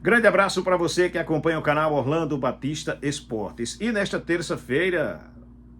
Grande abraço para você que acompanha o canal Orlando Batista Esportes. E nesta terça-feira,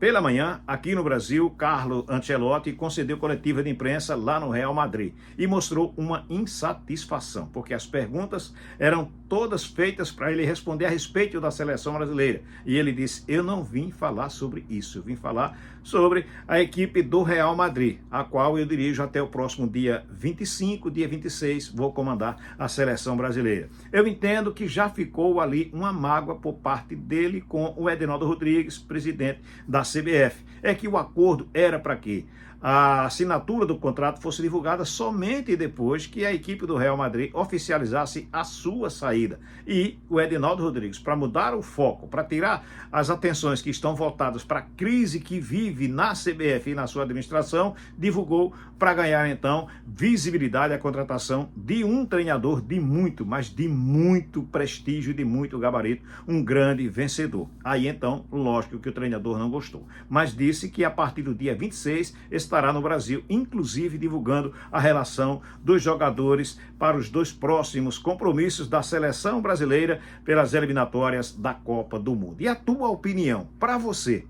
pela manhã, aqui no Brasil, Carlo Ancelotti concedeu coletiva de imprensa lá no Real Madrid e mostrou uma insatisfação, porque as perguntas eram todas feitas para ele responder a respeito da seleção brasileira. E ele disse: eu não vim falar sobre isso, eu vim falar sobre a equipe do Real Madrid, a qual eu dirijo até o próximo dia 25, dia 26, vou comandar a seleção brasileira. Eu entendo que já ficou ali uma mágoa por parte dele com o Edinaldo Rodrigues, presidente da CBF. É que o acordo era para quê? A assinatura do contrato fosse divulgada somente depois que a equipe do Real Madrid oficializasse a sua saída. E o Edinaldo Rodrigues, para mudar o foco, para tirar as atenções que estão voltadas para a crise que vive na CBF e na sua administração, divulgou para ganhar então visibilidade a contratação de um treinador de muito, mas de muito prestígio e de muito gabarito, um grande vencedor. Aí então, lógico que o treinador não gostou, mas disse que a partir do dia 26 estará no Brasil, inclusive divulgando a relação dos jogadores para os dois próximos compromissos da seleção brasileira pelas eliminatórias da Copa do Mundo. E a tua opinião, para você,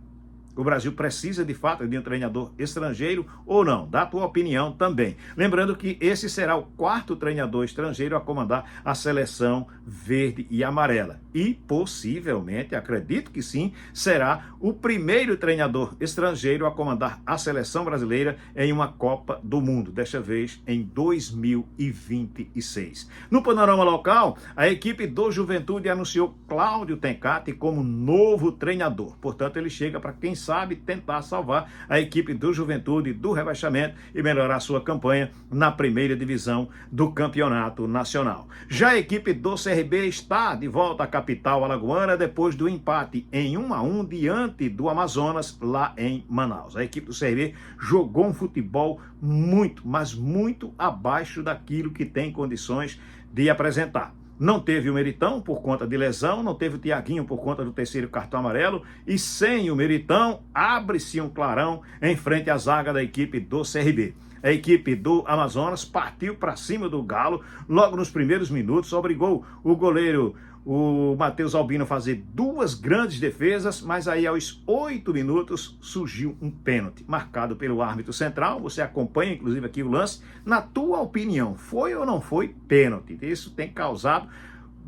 o Brasil precisa de fato de um treinador estrangeiro ou não? Dá a tua opinião também. Lembrando que esse será o quarto treinador estrangeiro a comandar a seleção verde e amarela. E possivelmente, acredito que sim, será o primeiro treinador estrangeiro a comandar a seleção brasileira em uma Copa do Mundo, desta vez em 2026. No panorama local, a equipe do Juventude anunciou Cláudio Tencati como novo treinador. Portanto, ele chega para quem sabe tentar salvar a equipe do Juventude do rebaixamento e melhorar sua campanha na primeira divisão do campeonato nacional. Já a equipe do CRB está de volta à capital alagoana depois do empate em 1-1 diante do Amazonas lá em Manaus. A equipe do CRB jogou um futebol muito, mas muito abaixo daquilo que tem condições de apresentar. Não teve o Meritão por conta de lesão, não teve o Thiaguinho por conta do terceiro cartão amarelo, e sem o Meritão, abre-se um clarão em frente à zaga da equipe do CRB. A equipe do Amazonas partiu para cima do Galo, logo nos primeiros minutos, obrigou o goleiro, o Matheus Albino, a fazer duas grandes defesas, mas aí aos 8 minutos surgiu um pênalti, marcado pelo árbitro central. Você acompanha inclusive aqui o lance. Na tua opinião, foi ou não foi pênalti? Isso tem causado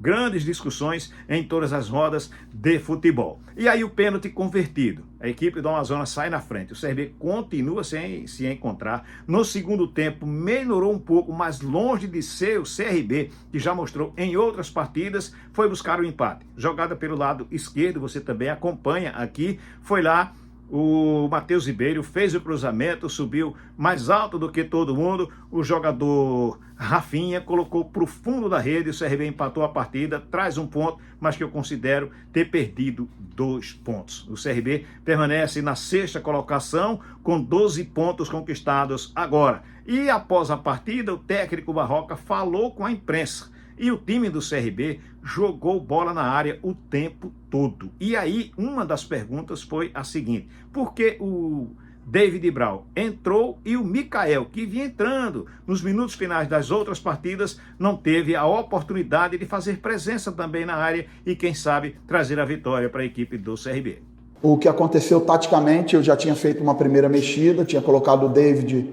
grandes discussões em todas as rodas de futebol. E aí o pênalti convertido. A equipe do Amazonas sai na frente. O CRB continua sem se encontrar. No segundo tempo melhorou um pouco, mas longe de ser o CRB, que já mostrou em outras partidas, foi buscar o empate. Jogada pelo lado esquerdo, você também acompanha aqui. Foi lá o Matheus Ribeiro, fez o cruzamento, subiu mais alto do que todo mundo. O jogador Rafinha colocou para o fundo da rede. O CRB empatou a partida, traz um ponto, mas que eu considero ter perdido 2 pontos. O CRB permanece na 6ª colocação com 12 pontos conquistados agora. E após a partida, o técnico Barroca falou com a imprensa. E o time do CRB jogou bola na área o tempo todo. E aí, uma das perguntas foi a seguinte: por que o David Bral entrou e o Mikael, que vinha entrando nos minutos finais das outras partidas, não teve a oportunidade de fazer presença também na área e, quem sabe, trazer a vitória para a equipe do CRB? O que aconteceu taticamente, eu já tinha feito uma primeira mexida, tinha colocado o David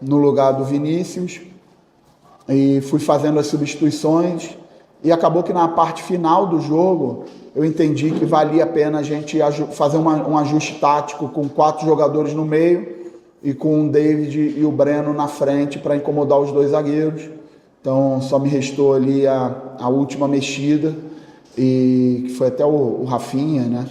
no lugar do Vinícius, e fui fazendo as substituições, e acabou que na parte final do jogo eu entendi que valia a pena a gente fazer um ajuste tático com 4 jogadores no meio e com o David e o Breno na frente para incomodar os 2 zagueiros. Então só me restou ali a última mexida, e que foi até o Rafinha, né?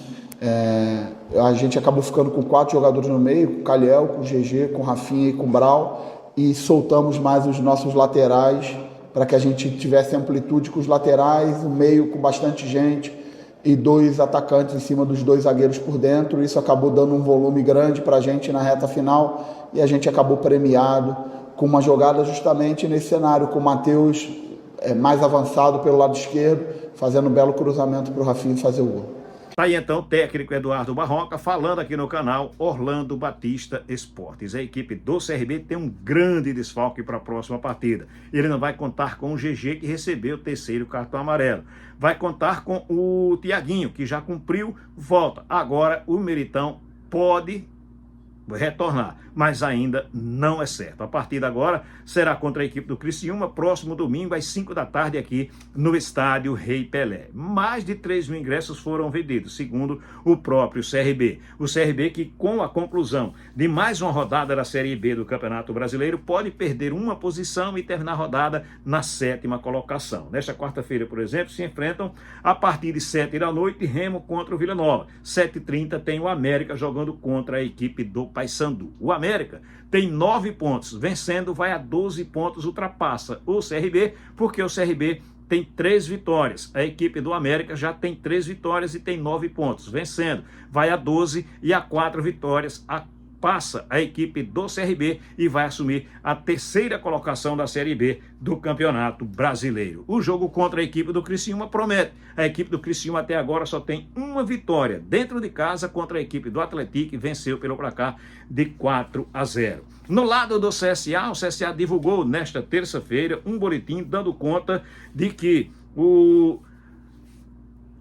A gente acabou ficando com 4 jogadores no meio, com o Calhel, com o GG, com o Rafinha e com o Bral, e soltamos mais os nossos laterais para que a gente tivesse amplitude com os laterais, o meio com bastante gente e 2 atacantes em cima dos 2 zagueiros por dentro. Isso acabou dando um volume grande para a gente na reta final, e a gente acabou premiado com uma jogada justamente nesse cenário, com o Matheus mais avançado pelo lado esquerdo, fazendo um belo cruzamento para o Rafinha fazer o gol. Tá aí então o técnico Eduardo Barroca falando aqui no canal Orlando Batista Esportes. A equipe do CRB tem um grande desfalque para a próxima partida. Ele não vai contar com o GG, que recebeu o terceiro cartão amarelo. Vai contar com o Thiaguinho, que já cumpriu, volta. Agora o Meritão pode retornar, mas ainda não é certo. A partida agora será contra a equipe do Criciúma, próximo domingo às 5 da tarde aqui no estádio Rei Pelé. Mais de 3 mil ingressos foram vendidos, segundo o próprio CRB. O CRB que, com a conclusão de mais uma rodada da Série B do Campeonato Brasileiro, pode perder uma posição e terminar a rodada na 7ª colocação. Nesta quarta-feira, por exemplo, se enfrentam a partir de 7 da noite Remo contra o Vila Nova. 7h30 tem o América jogando contra a equipe do Paysandu. O América tem 9 pontos, vencendo vai a 12 pontos, ultrapassa o CRB, porque o CRB tem 3 vitórias. A equipe do América já tem 3 vitórias e tem 9 pontos, vencendo vai a 12 e a 4 vitórias, passa a equipe do CRB e vai assumir a 3ª colocação da Série B do Campeonato Brasileiro. O jogo contra a equipe do Criciúma promete. A equipe do Criciúma até agora só tem uma vitória dentro de casa contra a equipe do Atlético, que venceu pelo placar de 4-0. No lado do CSA, o CSA divulgou nesta terça-feira um boletim dando conta de que o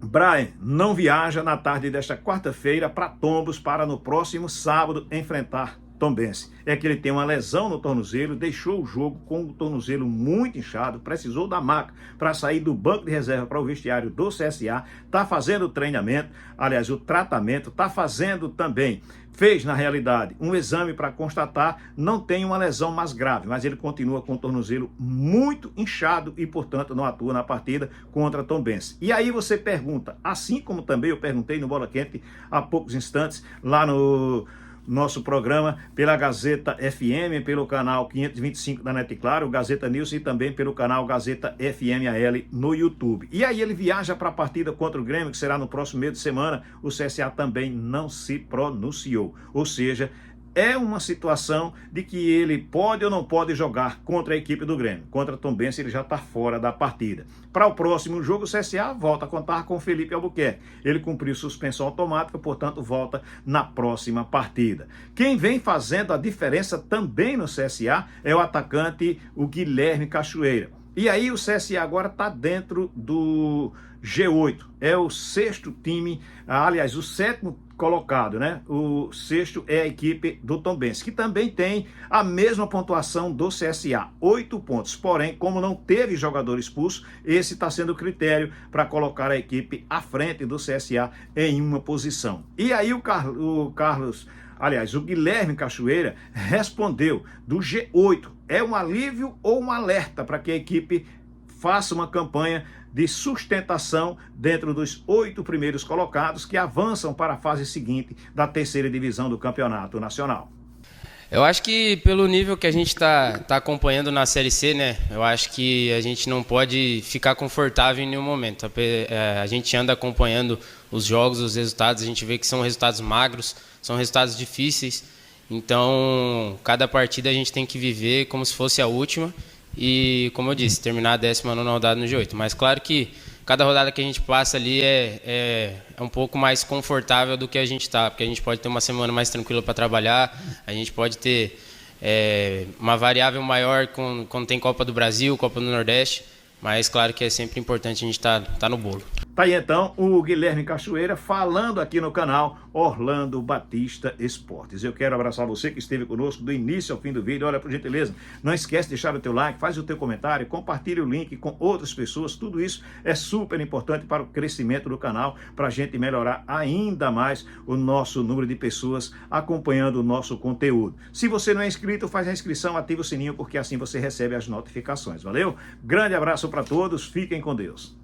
Brian não viaja na tarde desta quarta-feira para Tombos para no próximo sábado enfrentar Tombense. É que ele tem uma lesão no tornozelo, deixou o jogo com o tornozelo muito inchado, precisou da maca para sair do banco de reserva para o vestiário do CSA, está fazendo o treinamento, aliás, o tratamento, está fazendo também, fez na realidade um exame para constatar, não tem uma lesão mais grave, mas ele continua com o tornozelo muito inchado e, portanto, não atua na partida contra Tombense. E aí você pergunta, assim como também eu perguntei no Bola Quente há poucos instantes, lá no nosso programa pela Gazeta FM, pelo canal 525 da NET Claro, Gazeta News, e também pelo canal Gazeta FMAL no YouTube. E aí ele viaja para a partida contra o Grêmio, que será no próximo meio de semana. O CSA também não se pronunciou, ou seja, é uma situação de que ele pode ou não pode jogar contra a equipe do Grêmio. Contra a Tombense ele já está fora da partida. Para o próximo jogo, o CSA volta a contar com o Felipe Albuquerque. Ele cumpriu suspensão automática, portanto volta na próxima partida. Quem vem fazendo a diferença também no CSA é o atacante, o Guilherme Cachoeira. E aí o CSA agora está dentro do G8. É o 6º time, aliás, o 7º colocado, né? O 6º é a equipe do Tombense, que também tem a mesma pontuação do CSA, 8 pontos. Porém, como não teve jogador expulso, esse está sendo o critério para colocar a equipe à frente do CSA em uma posição. E aí o Guilherme Cachoeira respondeu do G8. É um alívio ou um alerta para que a equipe faça uma campanha de sustentação dentro dos 8 primeiros colocados que avançam para a fase seguinte da 3ª divisão do Campeonato Nacional. Eu acho que pelo nível que a gente tá acompanhando na Série C, né? Eu acho que a gente não pode ficar confortável em nenhum momento. A gente anda acompanhando os jogos, os resultados, a gente vê que são resultados magros, são resultados difíceis. Então, cada partida a gente tem que viver como se fosse a última. E, como eu disse, terminar a 19ª rodada no G8. Mas claro que cada rodada que a gente passa ali é um pouco mais confortável do que a gente está, porque a gente pode ter uma semana mais tranquila para trabalhar, a gente pode ter uma variável maior quando tem Copa do Brasil, Copa do Nordeste, mas claro que é sempre importante a gente tá no bolo. Tá aí então o Guilherme Cachoeira falando aqui no canal Orlando Batista Esportes. Eu quero abraçar você que esteve conosco do início ao fim do vídeo. Olha, por gentileza, não esquece de deixar o teu like, faz o teu comentário, compartilhe o link com outras pessoas. Tudo isso é super importante para o crescimento do canal, para a gente melhorar ainda mais o nosso número de pessoas acompanhando o nosso conteúdo. Se você não é inscrito, faz a inscrição, ativa o sininho, porque assim você recebe as notificações. Valeu? Grande abraço para todos, fiquem com Deus.